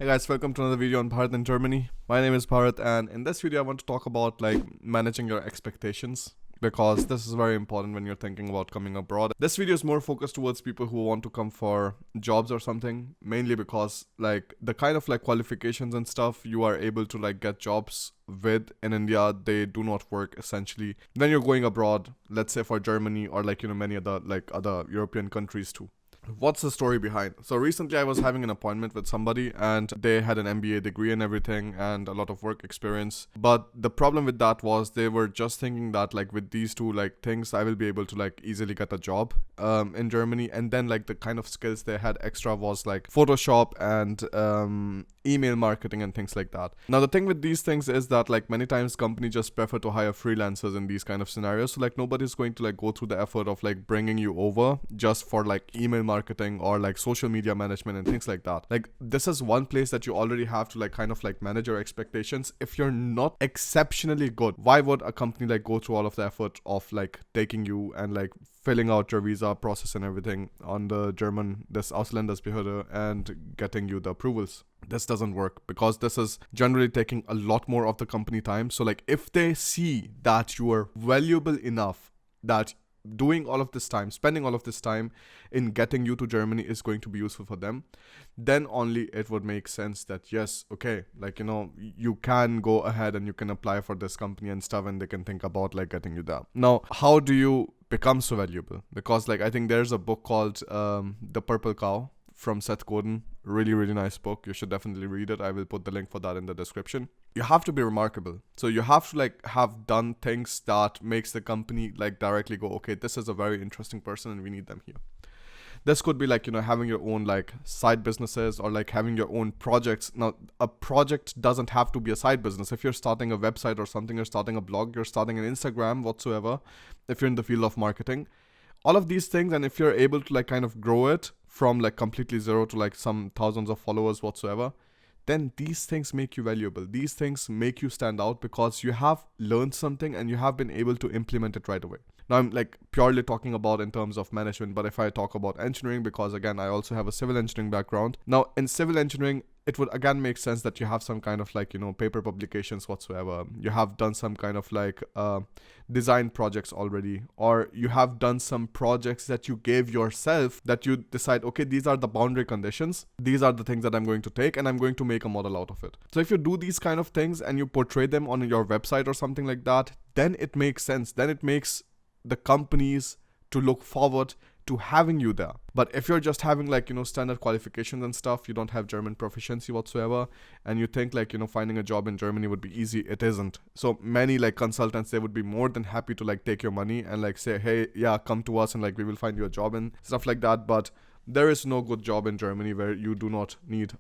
Hey guys, welcome to another video on Bharat in Germany. My name is Bharat, and in this video I want to talk about managing your expectations, because this is very important when you're thinking about coming abroad. This video is more focused towards people who want to come for jobs or something, mainly because the kind of qualifications and stuff you are able to get jobs with in India, they do not work essentially when you're going abroad, let's say for Germany or many other European countries too. What's the story behind? So recently I was having an appointment with somebody and they had an MBA degree and everything and a lot of work experience. But the problem with that was they were just thinking that with these two things I will be able to easily get a job in Germany. And then the kind of skills they had extra was Photoshop and email marketing and things like that. Now the thing with these things is that many times companies just prefer to hire freelancers in these kind of scenarios. So nobody's going to go through the effort of bringing you over just for email marketing or social media management and things like that. This is one place that you already have to manage your expectations. If you're not exceptionally good, why would a company go through all of the effort of taking you and filling out your visa process and everything on the German this Ausländerbehörde and getting you the approvals? This doesn't work because this is generally taking a lot more of the company time. So if they see that you are valuable enough that doing all of this time, spending all of this time in getting you to Germany is going to be useful for them, then only it would make sense that yes, okay, you can go ahead and you can apply for this company and stuff, and they can think about getting you there. Now, how do you become so valuable? Because I think there's a book called The Purple Cow from Seth Godin. Really nice book. You should definitely read it. I will put the link for that in the description. You have to be remarkable. So you have to have done things that makes the company directly go, okay, this is a very interesting person and we need them here. This could be having your own side businesses or having your own projects. Now, a project doesn't have to be a side business. If you're starting a website or something, you're starting a blog, you're starting an Instagram, whatsoever, if you're in the field of marketing, all of these things, and if you're able to kind of grow it from completely zero to some thousands of followers whatsoever, then these things make you valuable. These things make you stand out because you have learned something and you have been able to implement it right away. Now I'm purely talking about in terms of management, but if I talk about engineering, because again I also have a civil engineering background. Now in civil engineering, it would again make sense that you have some kind of paper publications whatsoever. You have done some kind of design projects already, or you have done some projects that you gave yourself that you decide, okay, these are the boundary conditions. These are the things that I'm going to take and I'm going to make a model out of it. So if you do these kind of things and you portray them on your website or something like that, then it makes sense. Then it makes the companies to look forward to having you there. But if you're just having standard qualifications and stuff, you don't have German proficiency whatsoever, and you think finding a job in Germany would be easy, it isn't. So many consultants, they would be more than happy to take your money and say, hey, yeah, come to us and we will find you a job and stuff like that. But there is no good job in Germany where you do not need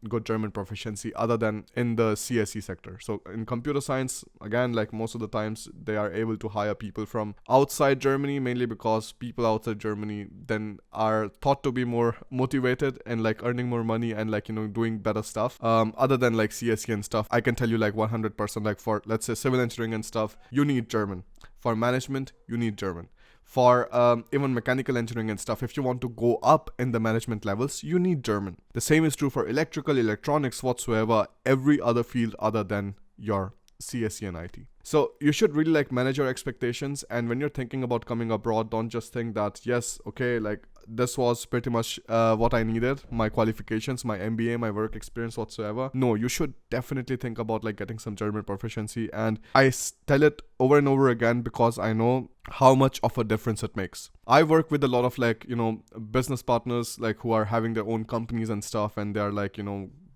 good German proficiency other than in the CSE sector. So in computer science, again, most of the times they are able to hire people from outside Germany, mainly because people outside Germany then are thought to be more motivated and earning more money and doing better stuff. Other than CSE and stuff, I can tell you 100% for, let's say, civil engineering and stuff, you need German. For management, you need German. For even mechanical engineering and stuff, if you want to go up in the management levels, you need German. The same is true for electrical, electronics, whatsoever, every other field other than your CSE and IT. So you should really manage your expectations, and when you're thinking about coming abroad, don't just think that, yes, okay, this was pretty much what I needed, my qualifications, my MBA, my work experience whatsoever. No, you should definitely think about getting some German proficiency, and I tell it over and over again because I know how much of a difference it makes. I work with a lot of business partners who are having their own companies and stuff, and they're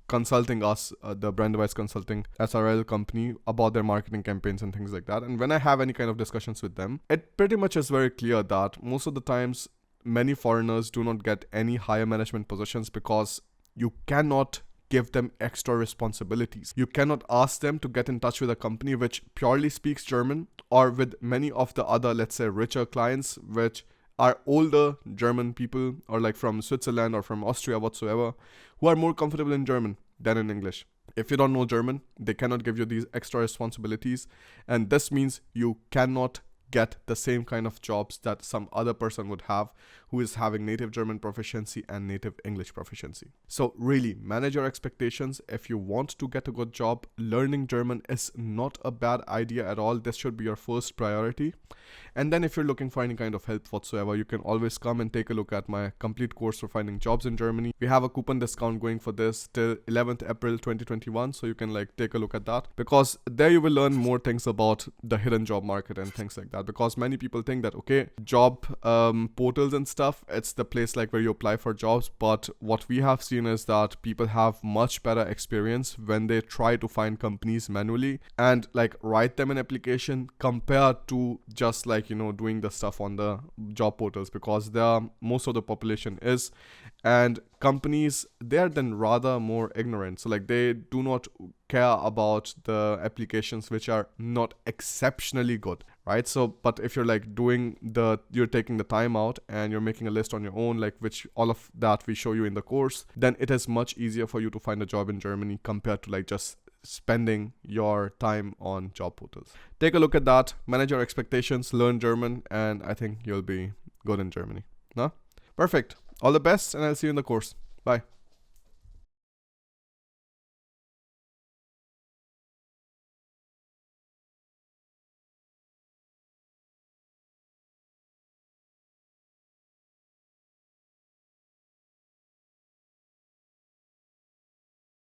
consulting us, the Brand Device Consulting SRL company, about their marketing campaigns and things like that. And when I have any kind of discussions with them, it pretty much is very clear that most of the times many foreigners do not get any higher management positions because you cannot give them extra responsibilities. You cannot ask them to get in touch with a company which purely speaks German, or with many of the other, let's say, richer clients which are older German people, or from Switzerland or from Austria whatsoever, who are more comfortable in German than in English. If you don't know German, they cannot give you these extra responsibilities, and this means you cannot get the same kind of jobs that some other person would have who is having native German proficiency and native English proficiency. So really, manage your expectations. If you want to get a good job, learning German is not a bad idea at all. This should be your first priority. And then if you're looking for any kind of help whatsoever, you can always come and take a look at my complete course for finding jobs in Germany. We have a coupon discount going for this till 11th April 2021, so you can like take a look at that, because there you will learn more things about the hidden job market and things like that. Because many people think that, okay, job portals and stuff, it's the place like where you apply for jobs, but what we have seen is that people have much better experience when they try to find companies manually and like write them an application compared to just like, you know, doing the stuff on the job portals, because there most of the population is, and companies, they're then rather more ignorant. So like they do not care about the applications which are not exceptionally good, right? So but if you're like you're taking the time out and you're making a list on your own, like which all of that we show you in the course, then it is much easier for you to find a job in Germany compared to like just spending your time on job portals. Take a look at that, manage your expectations, learn German, and I think you'll be good in Germany. No? Perfect. All the best, and I'll see you in the course. Bye.